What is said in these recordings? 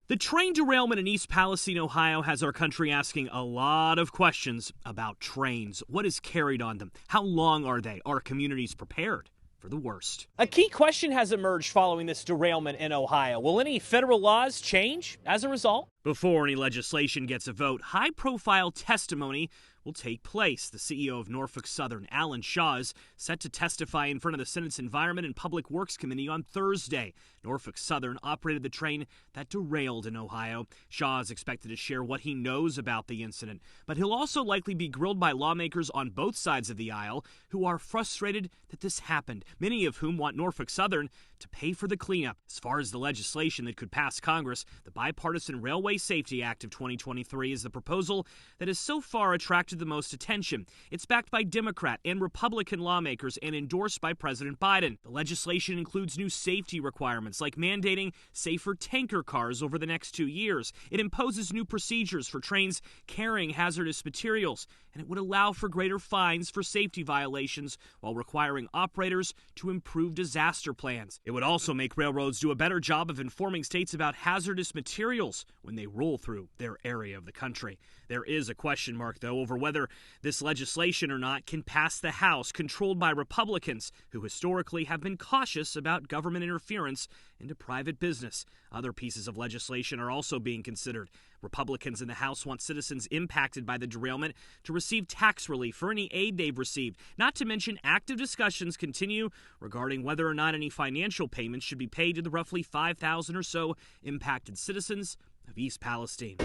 The train derailment in East Palestine, Ohio, has our country asking a lot of questions about trains. What is carried on them? How long are they? Are communities prepared for the worst? A key question has emerged following this derailment in Ohio. Will any federal laws change as a result? Before any legislation gets a vote, high-profile testimony will take place. The CEO of Norfolk Southern, Alan Shaw, is set to testify in front of the Senate's Environment and Public Works Committee on Thursday. Norfolk Southern operated the train that derailed in Ohio. Shaw is expected to share what he knows about the incident, but he'll also likely be grilled by lawmakers on both sides of the aisle who are frustrated that this happened, many of whom want Norfolk Southern to pay for the cleanup. As far as the legislation that could pass Congress, the Bipartisan Railway Safety Act of 2023 is the proposal that has so far attracted the most attention. It's backed by Democrat and Republican lawmakers and endorsed by President Biden. The legislation includes new safety requirements like mandating safer tanker cars over the next 2 years. It imposes new procedures for trains carrying hazardous materials, and it would allow for greater fines for safety violations while requiring operators to improve disaster plans. It would also make railroads do a better job of informing states about hazardous materials when they roll through their area of the country. There is a question mark, though, over whether this legislation or not can pass the House, controlled by Republicans, who historically have been cautious about government interference into private business. Other pieces of legislation are also being considered. Republicans in the House want citizens impacted by the derailment to receive tax relief for any aid they've received. Not to mention, active discussions continue regarding whether or not any financial payments should be paid to the roughly 5,000 or so impacted citizens of East Palestine.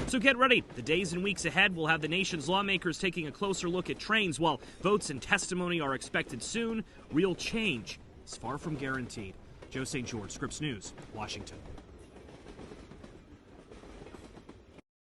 So get ready. The days and weeks ahead will have the nation's lawmakers taking a closer look at trains. While votes and testimony are expected soon, real change is far from guaranteed. Joe St. George, Scripps News, Washington.